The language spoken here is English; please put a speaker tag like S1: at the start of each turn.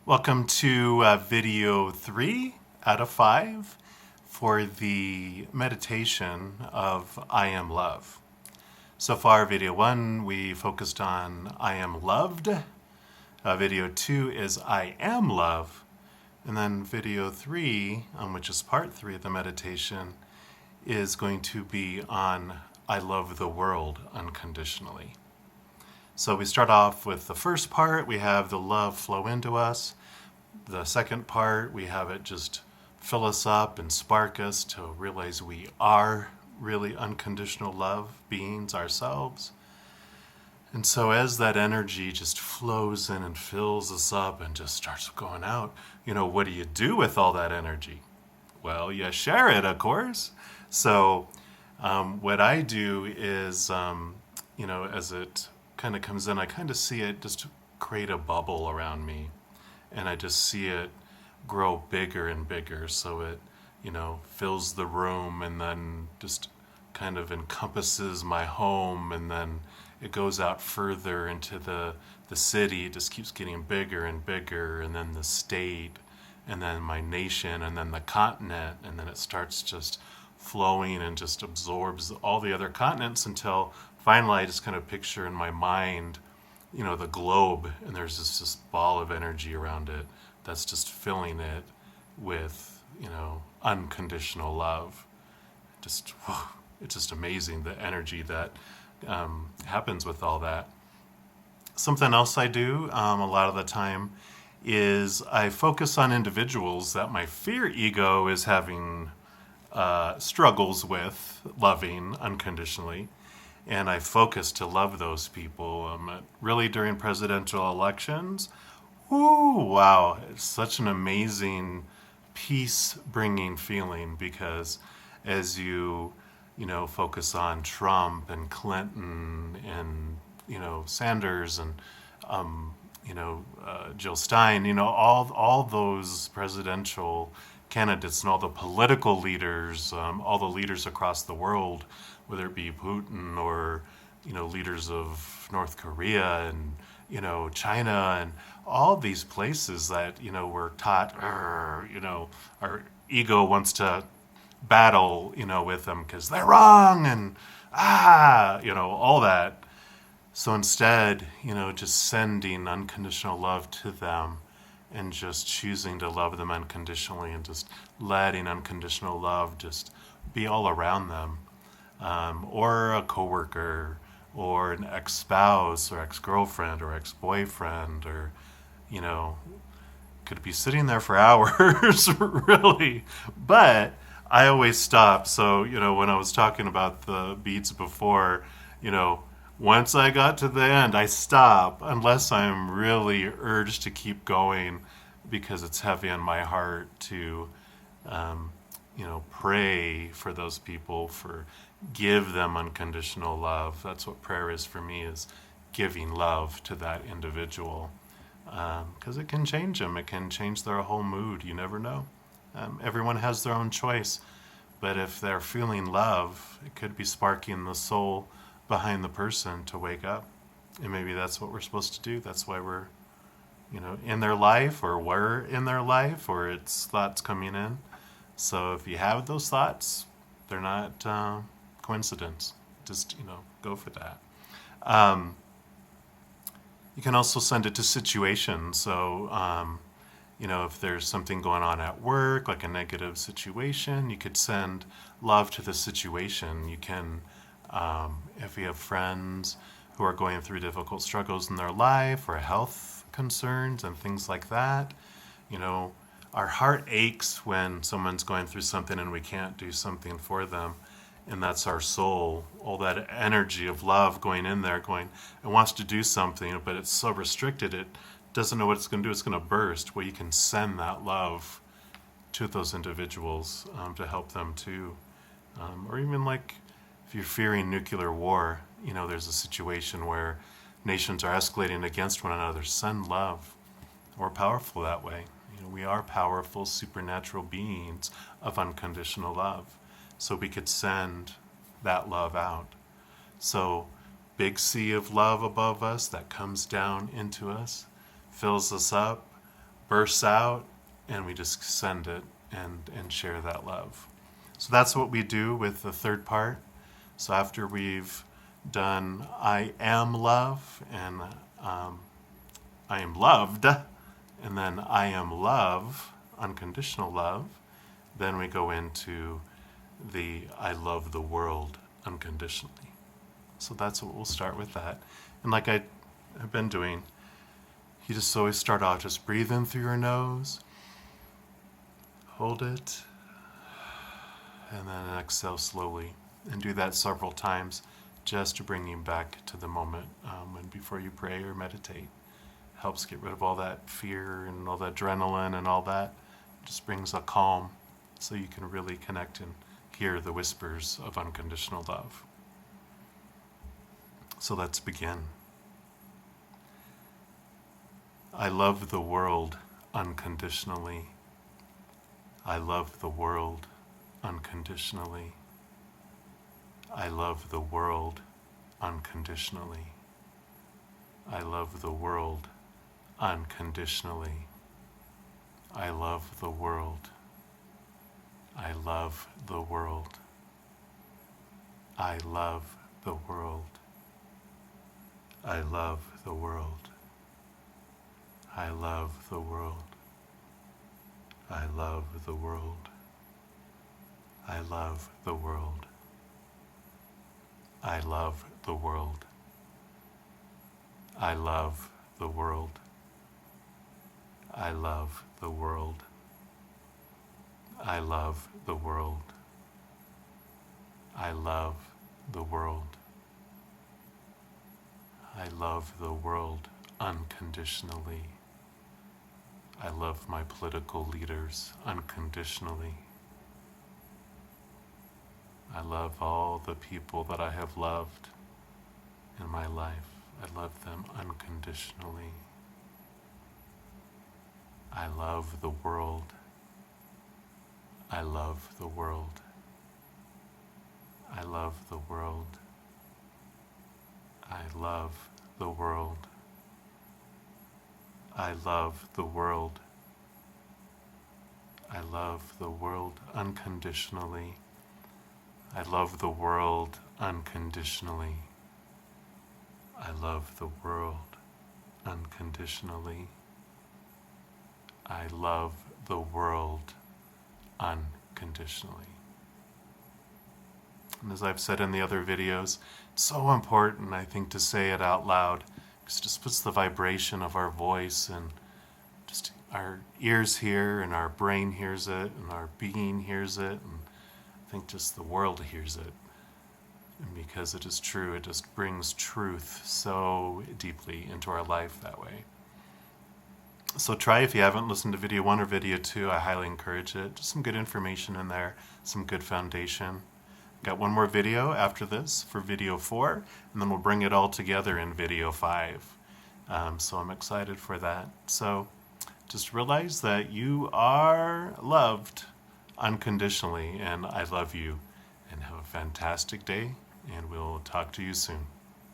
S1: Welcome to video 3 out of 5 for the meditation of I Am Love. So far, video 1, we focused on I Am Loved. Video 2 is I Am Love. And then video 3, which is part 3 of the meditation, is going to be on I Love the World Unconditionally. So we start off with the first part. We have the love flow into us. The second part, we have it just fill us up and spark us to realize we are really unconditional love beings ourselves. And so as that energy just flows in and fills us up and just starts going out, what do you do with all that energy? Well, you share it, of course. So what I do is, as it kind of comes in, I kind of see it just create a bubble around me, and I just see it grow bigger and bigger, so it fills the room and then just kind of encompasses my home, and then it goes out further into the city. It just keeps getting bigger and bigger, and then the state, and then my nation, and then the continent, and then it starts just flowing and just absorbs all the other continents until finally I just kind of picture in my mind, the globe, and there's this ball of energy around it that's just filling it with, unconditional love. It's just amazing the energy that happens with all that. Something else I do a lot of the time is I focus on individuals that my fear ego is having struggles with loving unconditionally. And I focus to love those people. Really, during presidential elections, wow, it's such an amazing peace-bringing feeling, because as you focus on Trump and Clinton and, Sanders and, Jill Stein, all those presidential candidates and all the political leaders, all the leaders across the world, whether it be Putin or, leaders of North Korea and, China and all these places that, we're taught, our ego wants to battle, with them because they're wrong and, all that. So instead, just sending unconditional love to them and just choosing to love them unconditionally and just letting unconditional love just be all around them. Or a coworker, or an ex-spouse, or ex-girlfriend, or ex-boyfriend, or, could be sitting there for hours, really. But I always stop. So, when I was talking about the beads before, once I got to the end, I stop, unless I'm really urged to keep going, because it's heavy on my heart to, pray for those people, give them unconditional love. That's what prayer is for me, is giving love to that individual. Because it can change them. It can change their whole mood. You never know. Everyone has their own choice. But if they're feeling love, it could be sparking the soul behind the person to wake up. And maybe that's what we're supposed to do. That's why we're, in their life, or we're in their life, or it's thoughts coming in. So if you have those thoughts, they're not coincidence. Just, go for that. You can also send it to situations. So, if there's something going on at work, like a negative situation, you could send love to the situation. You can, if you have friends who are going through difficult struggles in their life, or health concerns and things like that, our heart aches when someone's going through something and we can't do something for them. And that's our soul, all that energy of love going in there, it wants to do something, but it's so restricted, it doesn't know what it's going to do. It's going to burst. Well, you can send that love to those individuals to help them too. Or even like if you're fearing nuclear war, there's a situation where nations are escalating against one another. Send love. We're powerful that way. We are powerful, supernatural beings of unconditional love. So we could send that love out. So big sea of love above us that comes down into us, fills us up, bursts out, and we just send it and share that love. So that's what we do with the third part. So after we've done I am love and I am loved, and then I am love, unconditional love, then we go into the I love the world unconditionally. So that's what we'll start with that. And like I have been doing, you just always start out, just breathe in through your nose, hold it, and then exhale slowly. And do that several times just to bring you back to the moment when before you pray or meditate. Helps get rid of all that fear and all that adrenaline and all that. Just brings a calm so you can really connect and hear the whispers of unconditional love. So let's begin. I love the world unconditionally. I love the world unconditionally. I love the world unconditionally. I love the world unconditionally. I love the world. I love the world. I love the world. I love the world. I love the world. I love the world. I love the world. I love the world. I love the world. I love the world. I love the world. I love the world. I love the world unconditionally. I love my political leaders unconditionally. I love all the people that I have loved in my life. I love them unconditionally. I love the world. I love the world. I love the world. I love the world. I love the world. I love the world unconditionally. I love the world unconditionally. I love the world unconditionally. I love the world unconditionally. And as I've said in the other videos, it's so important, I think, to say it out loud, because it just puts the vibration of our voice, and just our ears hear, and our brain hears it, and our being hears it, and I think just the world hears it. And because it is true, it just brings truth so deeply into our life that way. So try, if you haven't listened to video 1 or video 2, I highly encourage it. Just some good information in there, some good foundation. Got one more video after this for video 4, and then we'll bring it all together in video 5. So I'm excited for that. So just realize that you are loved unconditionally, and I love you. And have a fantastic day, and we'll talk to you soon.